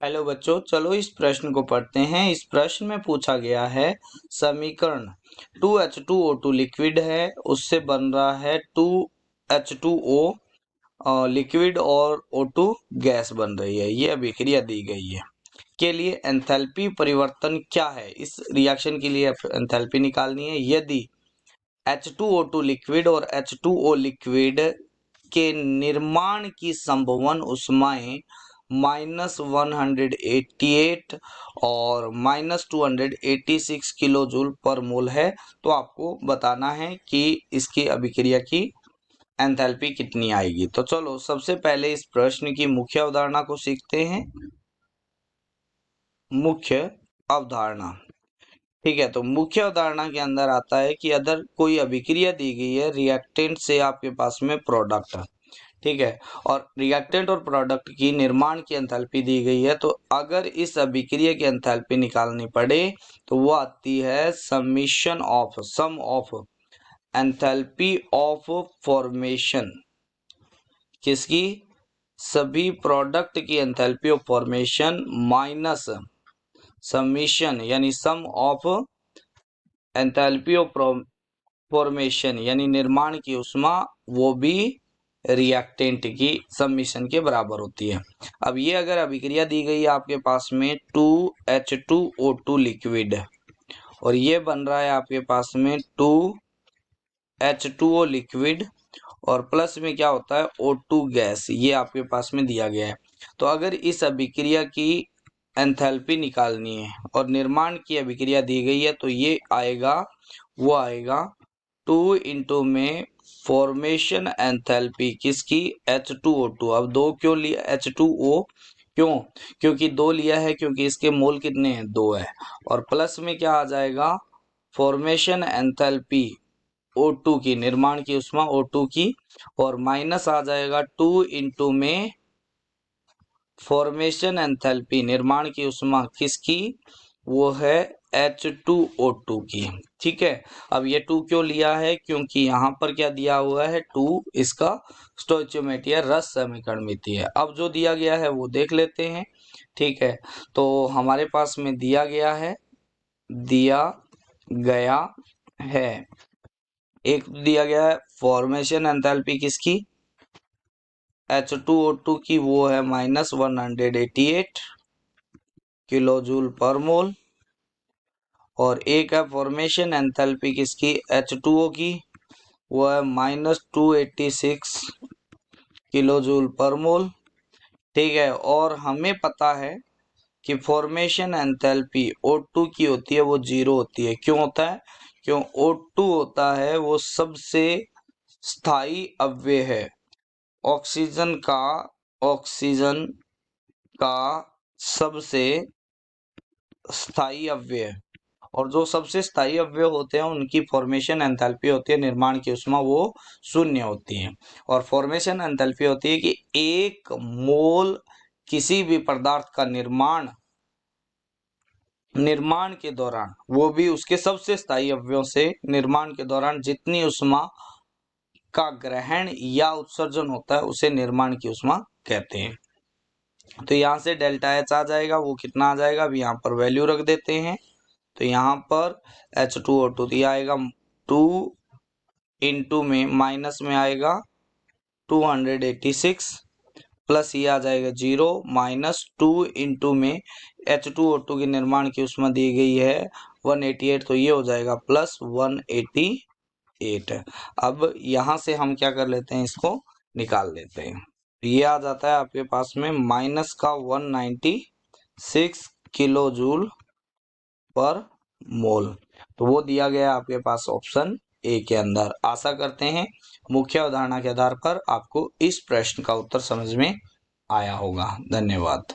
Hello बच्चों, चलो इस प्रश्न को पढ़ते हैं। इस प्रश्न में पूछा गया है समीकरण 2H2O2 लिक्विड है, उससे बन रहा है 2H2O लिक्विड और O2 गैस बन रही है। ये अभिक्रिया दी गई है के लिए एंथैल्पी परिवर्तन क्या है। इस रिएक्शन के लिए एंथैल्पी निकालनी है। यदि H2O2 लिक्विड और H2O लिक्विड के निर्माण की संभवन ऊष्माएं -188 और -286 किलो जूल पर मोल है, तो आपको बताना है कि इसकी अभिक्रिया की एंथैल्पी कितनी आएगी। तो चलो सबसे पहले इस प्रश्न की मुख्य अवधारणा को सीखते हैं। मुख्य अवधारणा, ठीक है। तो मुख्य अवधारणा के अंदर आता है कि अगर कोई अभिक्रिया दी गई है रिएक्टेंट से आपके पास में प्रोडक्ट, ठीक है, और रिएक्टेंट और प्रोडक्ट की निर्माण की एंथैल्पी दी गई है, तो अगर इस अभिक्रिया की एंथैल्पी निकालनी पड़े तो वो आती है सम ऑफ एंथैल्पी ऑफ फॉर्मेशन। किसकी? सभी प्रोडक्ट की enthalpy of formation minus summation यानी सम ऑफ एंथैल्पी ऑफ फॉर्मेशन यानी निर्माण की ऊष्मा, वो भी रिएक्टेंट की समीशन के बराबर होती है। अब ये अगर अभिक्रिया दी गई है आपके पास में 2H2O2 लिक्विड और ये बन रहा है आपके पास में 2H2O लिक्विड और प्लस में क्या होता है O2 गैस, ये आपके पास में दिया गया है। तो अगर इस अभिक्रिया की एंथैल्पी निकालनी है और निर्माण की अभिक्रिया दी गई है, तो ये आएगा 2 इंटू में फॉर्मेशन एंथैल्पी किसकी? H2O2। अब दो क्यों लिया H2O? क्योंकि दो लिया है, क्योंकि इसके मोल कितने हैं? 2 है। और प्लस में क्या आ जाएगा? फॉर्मेशन एंथैल्पी O2 की, निर्माण की ऊष्मा O2 की, और माइनस आ जाएगा 2 इंटू में फॉर्मेशन एंथैल्पी निर्माण की ऊष्मा किसकी? वो है H2O2 की, ठीक है। अब ये 2 क्यों लिया है? क्योंकि यहाँ पर क्या दिया हुआ है? 2 इसका स्टोइचियोमेट्री रस समीकरण है। अब जो दिया गया है वो देख लेते हैं, ठीक है। तो हमारे पास में दिया गया है एक दिया गया है फॉर्मेशन एंथैल्पी किसकी? H2O2 की, वो है -188 किलो जूल पर मोल, और एक है फॉर्मेशन एंथैल्पी किसकी? H2O की, वो है -286 किलो जूल पर मोल, ठीक है। और हमें पता है कि फॉर्मेशन एंथैल्पी O2 की होती है वो 0 होती है। क्यों होता है? क्यों? O2 होता है वो सबसे स्थायी अव्यय है, ऑक्सीजन का सबसे स्थायी अव्यय, और जो सबसे स्थायी अव्यय होते हैं उनकी फॉर्मेशन एंथैल्पी होती है निर्माण की ऊष्मा, वो 0 होती है। और फॉर्मेशन एंथैल्पी होती है कि 1 मोल किसी भी पदार्थ का निर्माण के दौरान, वो भी उसके सबसे स्थायी अवयवों से निर्माण के दौरान जितनी ऊष्मा का ग्रहण या उत्सर्जन होता है उसे निर्माण की ऊष्मा कहते हैं। तो यहाँ से डेल्टा H आ जाएगा, वो कितना आ जाएगा? अब यहाँ पर वैल्यू रख देते हैं। तो यहाँ पर H2O2 दिया आएगा 2 इंटू में माइनस में आएगा 286 प्लस ये आ जाएगा 0 -2 इंटू में H2O2 के निर्माण की ऊष्मा दी गई है 188, तो ये हो जाएगा प्लस 188। अब यहाँ से हम क्या कर लेते हैं, इसको निकाल लेते हैं। ये आ जाता है आपके पास में माइनस का 196 किलो जूल पर मोल, तो वो दिया गया आपके पास ऑप्शन ए के अंदर। आशा करते हैं मुख्य अवधारणा के आधार पर आपको इस प्रश्न का उत्तर समझ में आया होगा। धन्यवाद।